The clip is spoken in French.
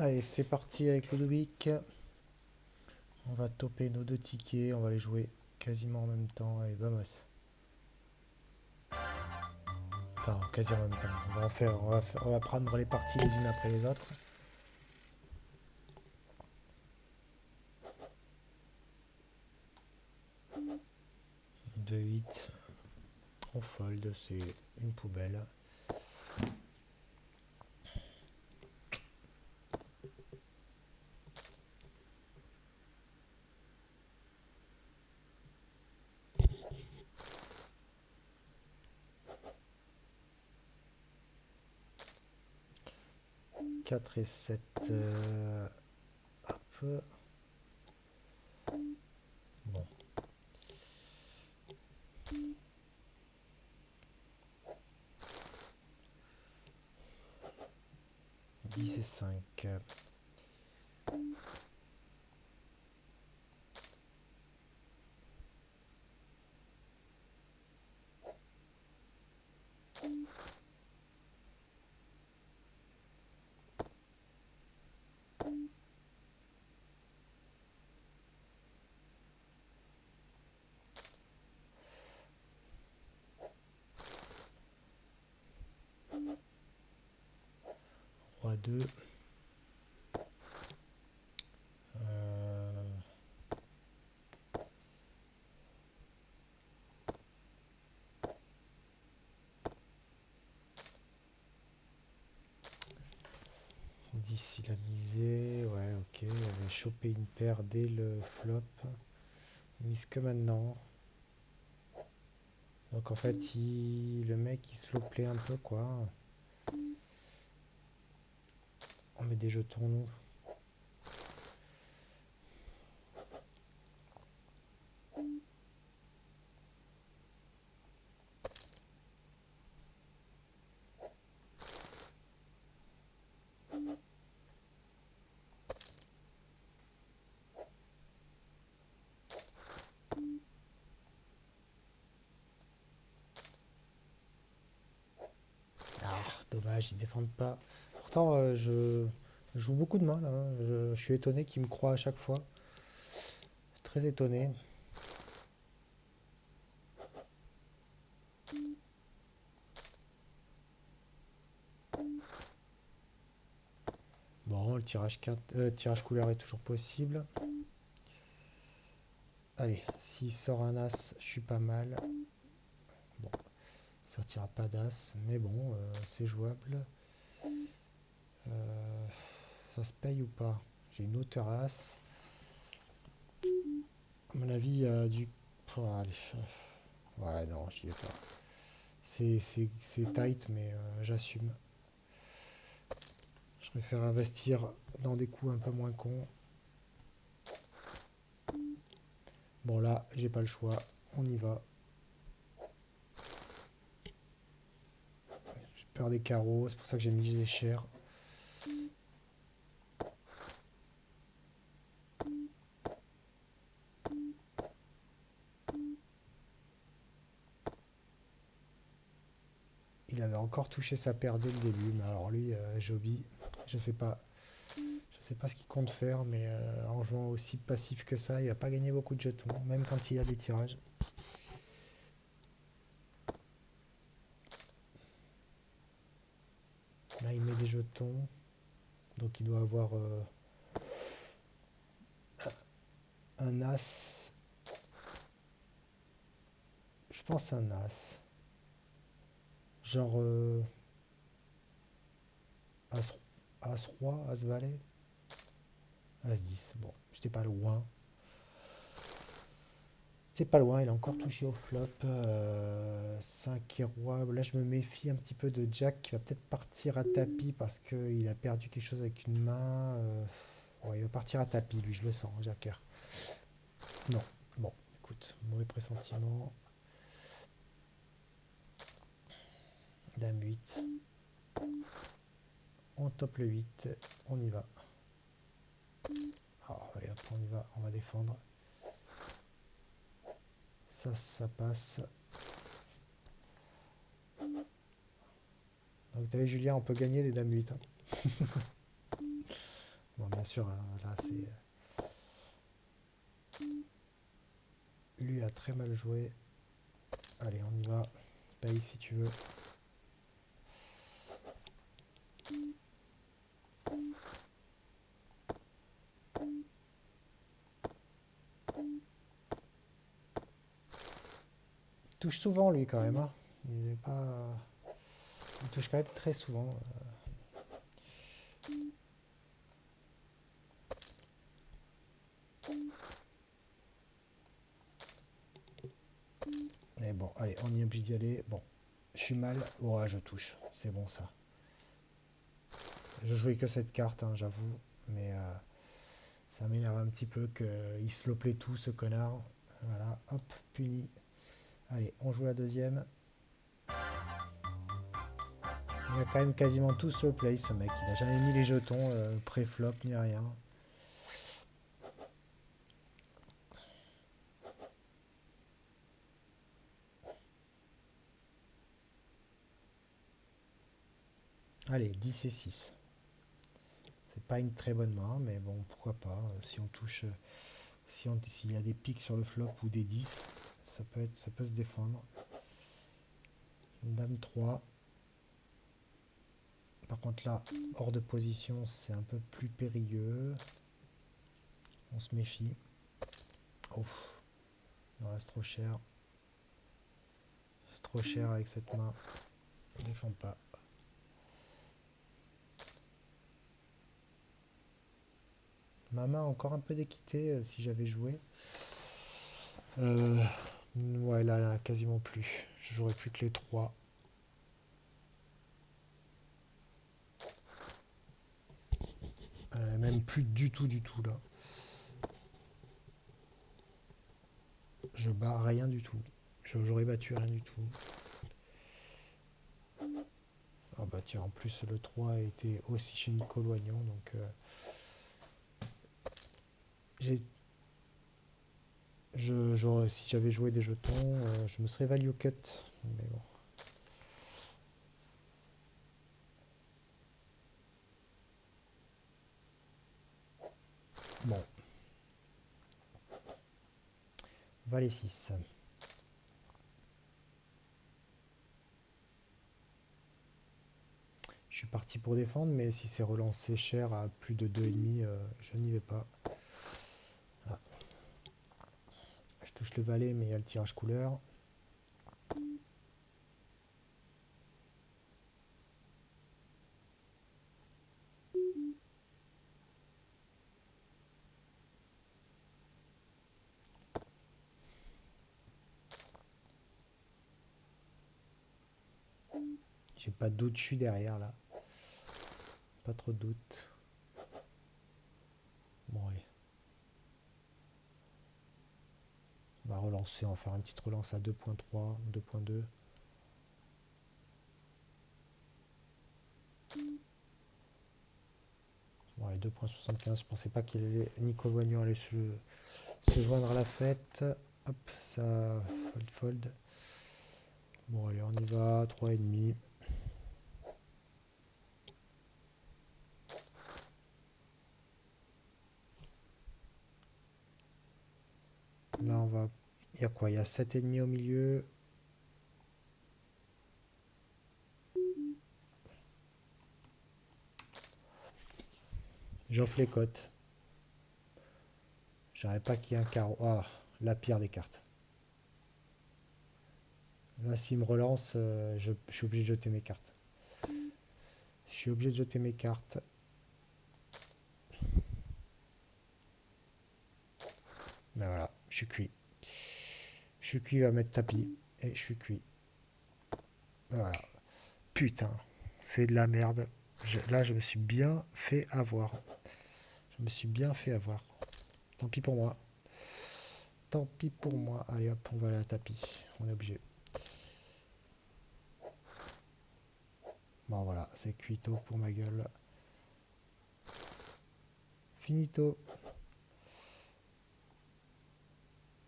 Allez, c'est parti avec Ludovic. On va toper nos deux tickets, on va les jouer quasiment en même temps. Allez, vamos. Enfin, quasi en même temps. On va prendre les parties les unes après les autres. 2-8. On fold, c'est une poubelle. Quatre et 7. Hop. Bon. 10 et 5. 3, 2. 10 il a misé. Ouais, ok. Il avait chopé une paire dès le flop. Il mise que maintenant. Donc en fait, le mec il slow play un peu quoi. On met des jetons nous. Ah, dommage, ils défendent pas. Pourtant, je joue beaucoup de mains là, hein. Je suis étonné qu'ils me croient à chaque fois. Très étonné. Bon, le tirage couleur est toujours possible. Allez, s'il sort un as, je suis pas mal. Bon, il sortira pas d'as, mais bon, c'est jouable. Euh, Ça se paye ou pas? J'ai une hauteur as. À mon avis, il y a du... Oh, allez, ouais, non, j'y vais pas. C'est tight, mais j'assume. Je préfère investir dans des coups un peu moins cons. Bon, là, j'ai pas le choix. On y va. J'ai peur des carreaux, c'est pour ça que j'ai mis les chers. Il avait encore touché sa paire dès le début, mais alors lui, Joby, je sais pas. Je sais pas ce qu'il compte faire, mais en jouant aussi passif que ça, il va pas gagner beaucoup de jetons, même quand il a des tirages. Là, il met des jetons, donc il doit avoir un as. Je pense un as. Genre as, as roi, as valet, as 10. Bon, j'étais pas loin. C'est pas loin, il a encore touché au flop. 5 et roi. Là, je me méfie un petit peu de Jack qui va peut-être partir à tapis parce qu'il a perdu quelque chose avec une main. Ouais, il va partir à tapis, lui, je le sens, Jacker. Non. Bon, écoute, mauvais pressentiment. Dame 8. On top le 8. On y va. Alors, allez hop, on y va. On va défendre. Ça passe. Donc, t'as vu, Julien, on peut gagner des dames 8, hein. Bon, bien sûr, hein, là, c'est... Lui a très mal joué. Allez, on y va. Paye si tu veux. Il touche souvent, lui, quand même. Hein. Il est pas... Il touche quand même très souvent. Mais bon, allez, on y est obligé d'y aller. Bon, je suis mal. Ouais, je touche. C'est bon, ça. Je jouais que cette carte, hein, j'avoue. Mais ça m'énerve un petit peu qu'il se play tout, ce connard. Voilà, hop, puni. Allez, on joue la deuxième. Il a quand même quasiment tout slow play, ce mec. Il n'a jamais mis les jetons pré-flop ni rien. Allez, 10 et 6. C'est pas une très bonne main, mais bon, pourquoi pas. Si on touche, s'il y a des pics sur le flop ou des 10, ça peut se défendre. Dame 3. Par contre là, hors de position, c'est un peu plus périlleux. On se méfie. Ouf, non là c'est trop cher. C'est trop cher avec cette main. On défend pas. Ma main a encore un peu d'équité si j'avais joué. Euh, ouais, là, quasiment plus. Je jouerais plus que les 3. Même plus du tout là. Je bats rien du tout. J'aurais battu rien du tout. Ah bah tiens, en plus le 3 était aussi chez Nico Loignon, donc j'ai, si j'avais joué des jetons, je me serais value cut. Mais bon. Bon, valet 6. Je suis parti pour défendre, mais si c'est relancé cher à plus de 2,5, je n'y vais pas. Ah, je touche le valet, mais il y a le tirage couleur. J'ai pas de doute, je suis derrière là. Pas trop de doute. Bon, allez. On va relancer, on va faire une petite relance à 2.3, 2.2. Bon, allez, 2.75. Je pensais pas qu'il allait, Nico Loignon allait se joindre à la fête. Hop, ça fold. Bon, allez, on y va. 3,5. Là, on va. Il y a quoi? Il y a 7,5 au milieu. J'offre les cotes. J'arrête pas qu'il y ait un carreau. Ah, la pire des cartes. Là, s'il me relance, je suis obligé de jeter mes cartes. Je suis obligé de jeter mes cartes. Ben voilà, je suis cuit. Je suis cuit, il va mettre tapis. Et je suis cuit. Ben voilà. Putain, c'est de la merde. Là, je me suis bien fait avoir. Je me suis bien fait avoir. Tant pis pour moi. Tant pis pour moi. Allez hop, on va aller à tapis. On est obligé. Bon voilà, c'est cuito pour ma gueule. Finito.